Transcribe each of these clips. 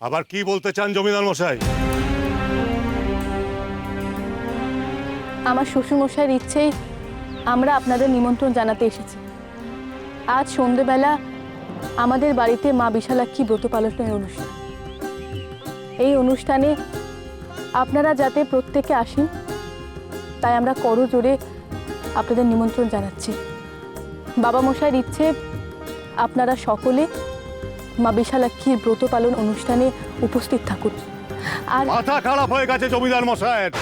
আবার কি বলতে চান জমিদার মশাই? আমার শ্বশুর মশাইয়ের ইচ্ছেই আমরা আপনাদের নিমন্ত্রণ জানাতে এসেছি। আজ সন্ধেবেলা আমাদের বাড়িতে মা বিশালাক্ষী ব্রত পালনের অনুষ্ঠান। এই অনুষ্ঠানে আপনারা যাতে প্রত্যেকে আসেন তাই আমরা করজোড়ে আপনাদের নিমন্ত্রণ জানাচ্ছি। বাবা মশাইয়ের ইচ্ছে আপনারা সকলে মা বিশালাক্ষীর ব্রত পালন অনুষ্ঠানে উপস্থিত থাকুন। আর মাথা খারাপ হয়ে গেছে জমিদার মশাইয়ের।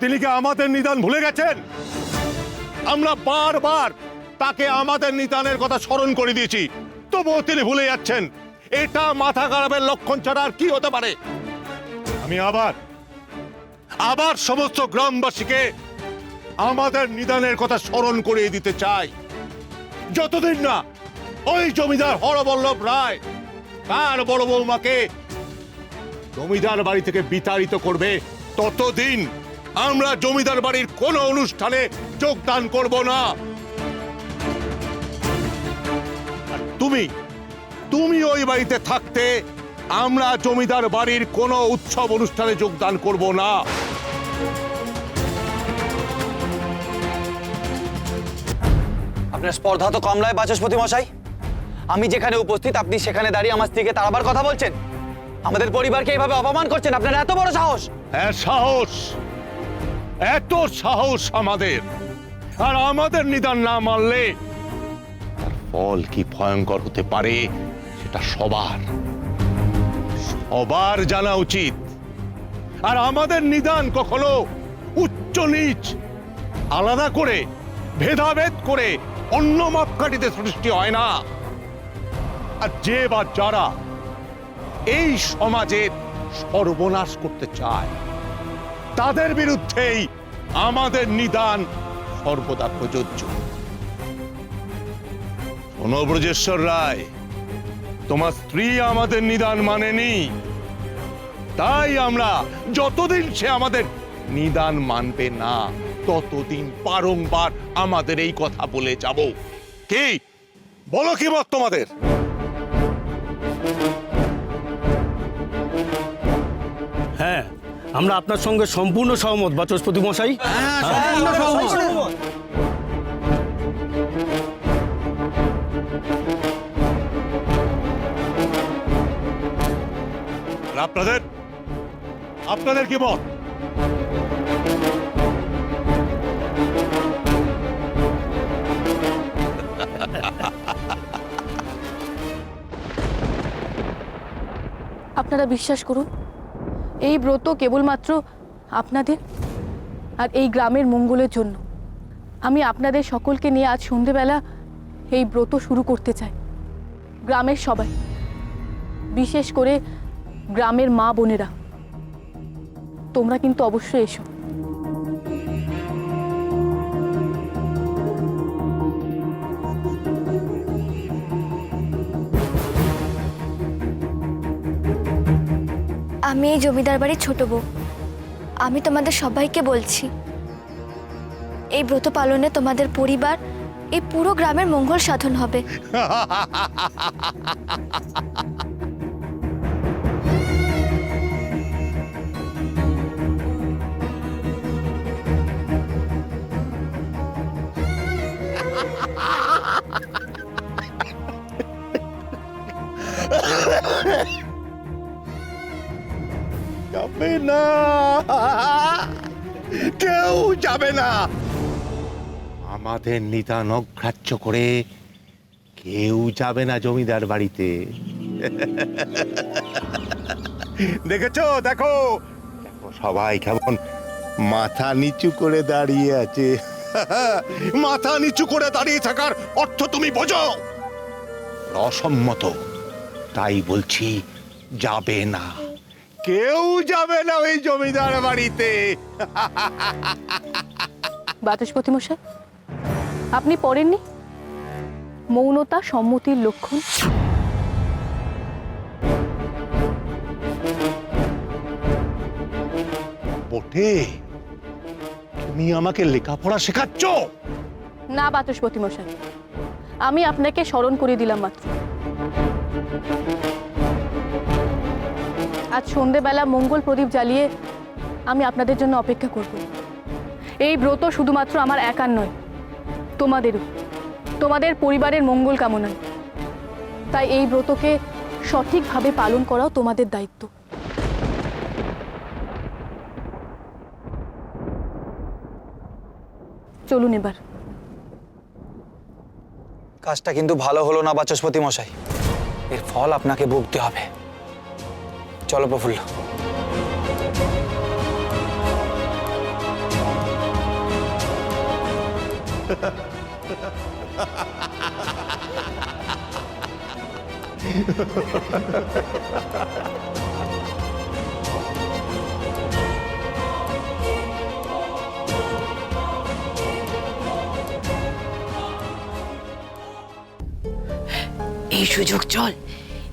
তিনি কি আমাদের নিদান ভুলে গেছেন? আমরা বারবার তাকে আমাদের নিদানের কথা স্মরণ করে দিয়েছি, তবুও তিনি ভুলে যাচ্ছেন। এটা মাথা খারাপের লক্ষণ ছাড়া আর কি হতে পারে? আমি আবার সমস্ত গ্রামবাসীকে আমাদের নিদানের কথা স্মরণ করিয়ে দিতে চাই। যতদিন না ওই জমিদার হরবল্লভ রায় তার বড় বৌমাকে জমিদার বাড়ি থেকে বিতাড়িত করবে, ততদিন আমরা জমিদার বাড়ির কোনো অনুষ্ঠানে যোগদান করব না। আর তুমি ওই বাড়িতে থাকতে আমরা জমিদার বাড়ির কোনো উৎসব অনুষ্ঠানে যোগদান করব না। আপনার স্পর্ধা তো কম নয় বাচস্পতি মশাই। আমি যেখানে উপস্থিত আপনি সেখানে দাঁড়িয়ে আমার স্ত্রীকে তাড়াবার কথা বলছেন, আমাদের পরিবারকে এইভাবে অপমান করছেন। আপনার এত বড় সাহস! হ্যাঁ, এত সাহস আমাদের। আর আমাদের নিদান না মানলে তার ফল কি ভয়ঙ্কর হতে পারে সেটা সবার জানা উচিত। আর আমাদের নিদান কখনো উচ্চ নিচ আলাদা করে ভেদাভেদ করে অন্য মাপকাঠিতে সৃষ্টি হয় না। আর যে বা যারা এই সমাজের সর্বনাশ করতে চায় তাদের বিরুদ্ধেই আমাদের নিদান সর্বদা প্রযোজ্য। শোনো ব্রজেশ্বর রায়, তোমার স্ত্রী আমাদের নিদান মানেনি, তাই আমরা যতদিন সে আমাদের নিদান মানবে না ততদিন বারংবার আমাদের এই কথা বলে যাব। কি বলো, কি মত তোমাদের? হ্যাঁ, আমরা আপনার সঙ্গে সম্পূর্ণ সহমত বাচস্পতি মশাই। আপনাদের কি মত? আপনারা বিশ্বাস করুন, এই ব্রত কেবলমাত্র আপনাদের আর এই গ্রামের মঙ্গলের জন্য। আমি আপনাদের সকলকে নিয়ে আজ সন্ধেবেলা এই ব্রত শুরু করতে চাই। গ্রামের সবাই, বিশেষ করে গ্রামের মা বোনেরা, তোমরা কিন্তু অবশ্যই এসো। আমি এই জমিদার বাড়ির ছোট বউ। আমি তোমাদের সবাইকে বলছি, এই ব্রত পালনে তোমাদের পরিবার, এই পুরো গ্রামের মঙ্গল সাধন হবে। যাবে না, কেউ যাবে না। আমাদের নিদান অগ্রাহ্য করে কেউ যাবে না জমিদার বাড়িতে। দেখো দেখো সবাই কেমন মাথা নিচু করে দাঁড়িয়ে আছে। মাথা নিচু করে দাঁড়িয়ে থাকার অর্থ তুমি বোঝো? অসম্মত, তাই বলছি যাবে না, কেউ যাবে না ওই জমিদার বাড়িতে। বাচস্পতি মশাই, আপনি পড়েননি মৌনতা সম্মতির লক্ষণ? বটে, তুমি আমাকে লেখাপড়া শেখাচ্ছ? না বাচস্পতি মশাই, আমি আপনাকে স্মরণ করে দিলাম মাত্র। আজ সন্ধেবেলা মঙ্গল প্রদীপ জ্বালিয়ে আমি আপনাদের জন্য অপেক্ষা করব। এই ব্রত শুধুমাত্র আমার একার নয়, তোমাদেরও, তোমাদের পরিবারের মঙ্গল কামনায়। তাই এই ব্রতকে সঠিকভাবে পালন করাও তোমাদের দায়িত্ব। চলুন এবার। কাজটা কিন্তু ভালো হলো না বাচস্পতি মশাই, এর ফল আপনাকে ভুগতে হবে। চলো প্রফুল্ল। এই সুযোগ, চল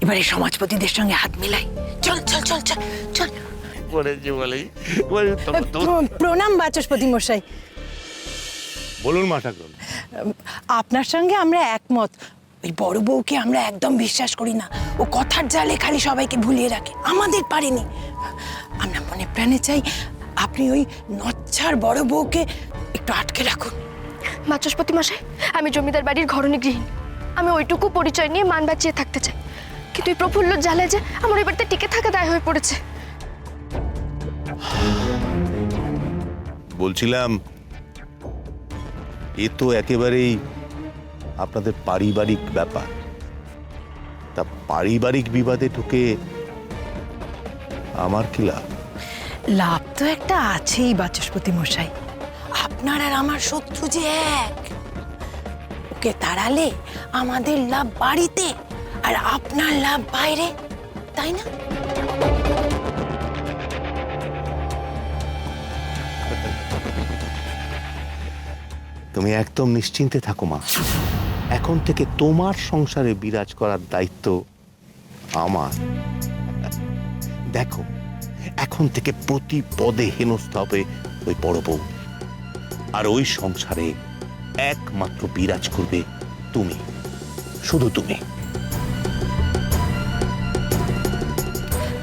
এবারে সমাজপতিদের সঙ্গে হাত মিলাই। চল চল চল চল চল। প্রণাম বাচস্পতি মশাই। বলুন মা ঠাকুরন। আপনার সঙ্গে আমরা একমত। ওই বড় বউকে আমরা একদম বিশ্বাস করি না। ও কথার জালে খালি সবাইকে ভুলিয়ে রাখে, আমাদের পারেনি। আমরা মনে প্রাণে চাই আপনি ওই নচ্ছার বড় বউকে একটু আটকে রাখুন। বাচস্পতি মশাই, আমি জমিদার বাড়ির ঘরণী গৃহিণী। আমি ওইটুকু পরিচয় নিয়ে মান বাঁচিয়ে থাকতে চাই, কিন্তু এই প্রফুল্ল জ্বালায় যে আমার এই বাড়িতে টিকে থাকা দায় হয়ে পড়েছে। বলছিলাম, এ তো একেবারেই আপনাদের পারিবারিক ব্যাপার। তা পারিবারিক বিবাদে ঢুকে আমার কি লাভ? লাভ তো একটা আছেই বাচস্পতি মশাই। আপনার আর আমার শত্রু যে এক। ওকে তাড়ালে আমাদের লাভ বাড়িতে আর আপনার লাভ বাইরে, তাই না? তুমি একদম নিশ্চিন্তে থাকো মা। এখন থেকে তোমার সংসারে বিরাজ করার দায়িত্ব আমার। দেখো, এখন থেকে প্রতি পদে হেনস্থা হবে ওই বড় বউ, আর ওই সংসারে একমাত্র বিরাজ করবে তুমি, শুধু তুমি।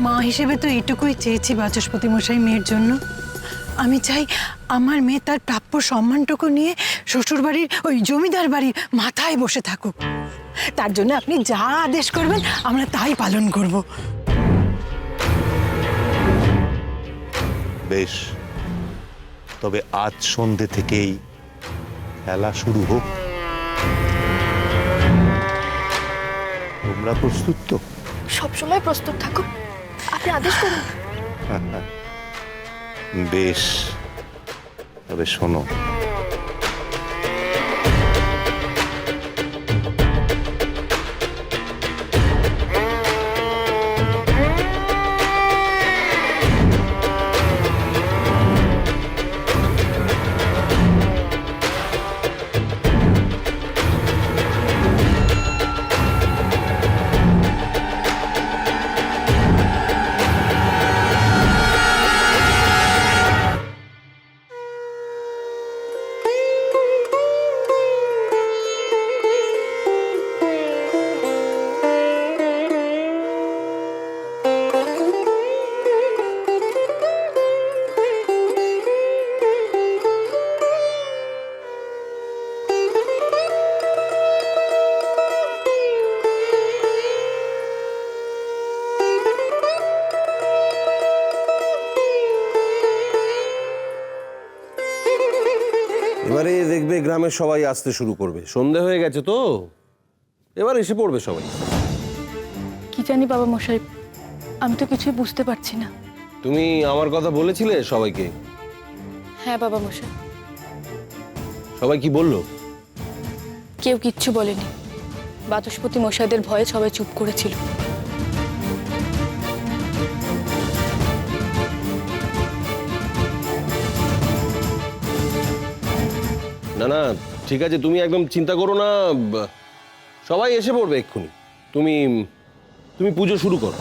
মা হিসেবে তো এইটুকুই চেয়েছি বাচস্পতি মশাই মেয়ের জন্য। আমি চাই আমার মেয়ে তার প্রাপ্য সম্মানটুকু নিয়ে শ্বশুরবাড়ির ওই জমিদার বাড়ির মাথায় বসে থাকুক। তার জন্য আপনি যা আদেশ করবেন আমরা তাই পালন করব। বেশ, তবে আজ সন্ধ্যে থেকেই খেলা শুরু হোক। তোমরা প্রস্তুত তো? সবসময় প্রস্তুত থাকো, আপনি আদেশ করুন। বেশ, তবে শোনো, এবারে দেখবে গ্রামের সবাই আসতে শুরু করবে। সন্ধে হয়ে গেছে তো, এবার এসে পড়বে সবাই। কি জানি বাবা মশাই, আমি তো কিছুই বুঝতে পারছি না। তুমি আমার কথা বলেছিলে সবাইকে? হ্যাঁ বাবা মশাই। সবাই কি বললো? কেউ কিচ্ছু বলেনি। বাচস্পতি মশাইদের ভয়ে সবাই চুপ করেছিল। না না, ঠিক আছে, তুমি একদম চিন্তা করো না, সবাই এসে পড়বে এক্ষুনি। তুমি পুজো শুরু করো।